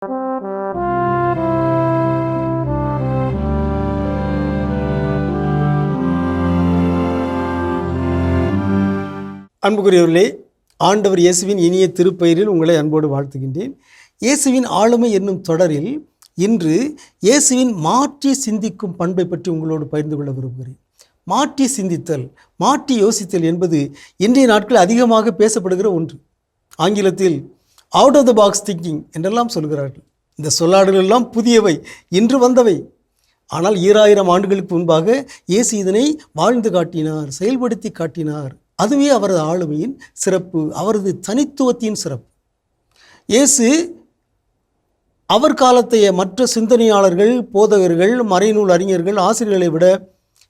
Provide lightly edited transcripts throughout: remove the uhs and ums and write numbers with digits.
அன்புக்குரியவர்களே, ஆண்டவர் இயேசுவின் இனிய திருப்பெயரில் உங்களை அன்போடு வாழ்த்துகின்றேன். இயேசுவின் ஆளுமை என்னும் தொடரில் இன்று இயேசுவின் மாற்றி சிந்திக்கும் பண்பை பற்றி உங்களோடு பகிர்ந்து கொள்ள விரும்புகிறேன். மாற்றி சிந்தித்தல், மாற்றி யோசித்தல் என்பது இன்றைய நாட்கள் அதிகமாக பேசப்படுகிற ஒன்று. ஆங்கிலத்தில் out of the box thinking என்றெல்லாம் சொல்கிறார்கள். இந்த சொல்லாடல்கள் எல்லாம் புதியவை, இன்று வந்தவை. ஆனால் 2000 ஆண்டுகளுக்கு முன்பாக இயேசு இதனை வாழ்ந்து காட்டினார், செயல்படுத்தி காட்டினார். அதுவே அவரது ஆளுமையின் சிறப்பு, அவரது தனித்துவத்தின் சிறப்பு. இயேசு அவர் காலத்தைய மற்ற சிந்தனையாளர்கள், போதகர்கள், மறைநூல் அறிஞர்கள், ஆசிரியர்களை விட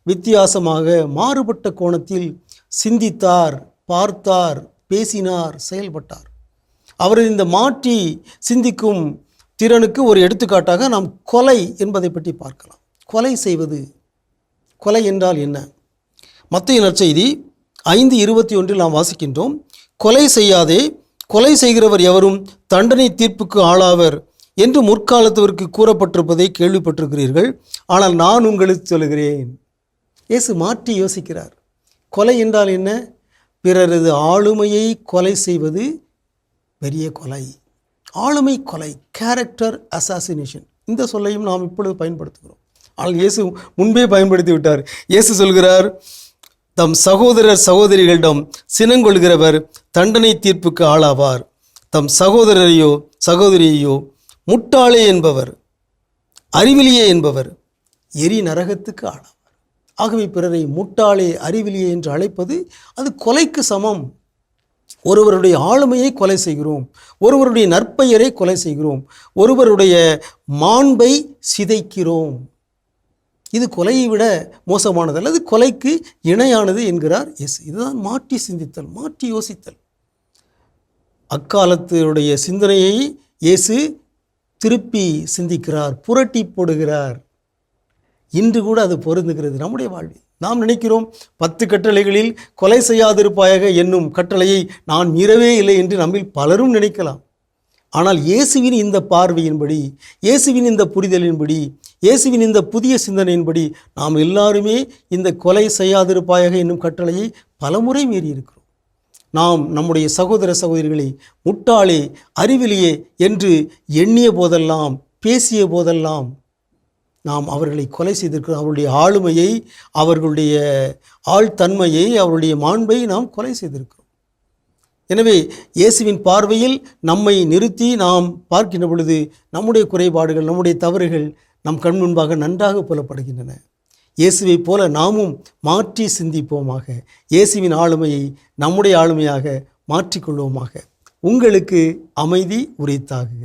வித்தியாசமாக மாறுபட்ட கோணத்தில் சிந்தித்தார், பார்த்தார், பேசினார், செயல்பட்டார். அவரது இந்த மாற்றி சிந்திக்கும் திறனுக்கு ஒரு எடுத்துக்காட்டாக நாம் கொலை என்பதை பற்றி பார்க்கலாம். கொலை செய்வது, கொலை என்றால் என்ன? மத்தேயு நற்செய்தி 5:21 நாம் வாசிக்கின்றோம். கொலை செய்யாதே, கொலை செய்கிறவர் எவரும் தண்டனை தீர்ப்புக்கு ஆளாவர் என்று முற்காலத்தவருக்கு கூறப்பட்டிருப்பதை கேள்விப்பட்டிருக்கிறீர்கள். ஆனால் நான் உங்களுக்கு சொல்கிறேன். இயேசு மாற்றி யோசிக்கிறார். கொலை என்றால் என்ன? பிறரது ஆளுமையை கொலை செய்வது பெரிய கொலை. ஆளுமை கொலை, கேரக்டர் அசாசினேஷன். இந்த சொல்லையும் நாம் இப்பொழுது பயன்படுத்துகிறோம். ஆனால் இயேசு முன்பே பயன்படுத்தி விட்டார். இயேசு சொல்கிறார், தம் சகோதரர் சகோதரிகளிடம் சினங்கொள்கிறவர் தண்டனை தீர்ப்புக்கு ஆளாவார். தம் சகோதரரையோ சகோதரியையோ முட்டாளே என்பவர், அறிவிலியே என்பவர் எரி நரகத்துக்கு ஆளாவார். ஆகவே பிறரை முட்டாளே, அறிவிலியே என்று அழைப்பது அது கொலைக்கு சமம். ஒருவருடைய ஆளுமையை கொலை செய்கிறோம், ஒருவருடைய நற்பெயரை கொலை செய்கிறோம், ஒருவருடைய மாண்பை சிதைக்கிறோம். இது கொலையை விட மோசமானது அல்லது கொலைக்கு இணையானது என்கிறார் இயேசு. இதுதான் மாற்றி சிந்தித்தல், மாற்றி யோசித்தல். அக்காலத்தினுடைய சிந்தனையை இயேசு திருப்பி சிந்திக்கிறார், புரட்டி போடுகிறார். இன்று கூட அது பொருந்துகிறது நம்முடைய வாழ்வில். நாம் நினைக்கிறோம் 10 கட்டளைகளில் கொலை செய்யாதிருப்பாயாக என்னும் கட்டளையை நான் மீறவே இல்லை என்று நம்மில் பலரும் நினைக்கலாம். ஆனால் இயேசுவின் இந்த பார்வையின்படி, இயேசுவின் இந்த புரிதலின்படி, இயேசுவின் இந்த புதிய சிந்தனையின்படி நாம் எல்லாருமே இந்த கொலை செய்யாதிருப்பாயாக என்னும் கட்டளையை பலமுறை மீறியிருக்கிறோம். நாம் நம்முடைய சகோதர சகோதரிகளை முட்டாளே, அறிவிலியே என்று எண்ணிய போதெல்லாம், பேசிய போதெல்லாம் நாம் அவர்களை கொலை செய்திருக்கிறோம். அவருடைய ஆளுமையை, அவர்களுடைய ஆழ்தன்மையை, அவருடைய மாண்பை நாம் கொலை செய்திருக்கிறோம். எனவே இயேசுவின் பார்வையில் நம்மை நிறுத்தி நாம் பார்க்கின்ற பொழுது நம்முடைய குறைபாடுகள், நம்முடைய தவறுகள் நம் கண் முன்பாக நன்றாக புலப்படுகின்றன. இயேசுவை போல நாமும் மாற்றி சிந்திப்போமாக. இயேசுவின் ஆளுமையை நம்முடைய ஆளுமையாக மாற்றிக்கொள்வோமாக. உங்களுக்கு அமைதி உரித்தாகுக.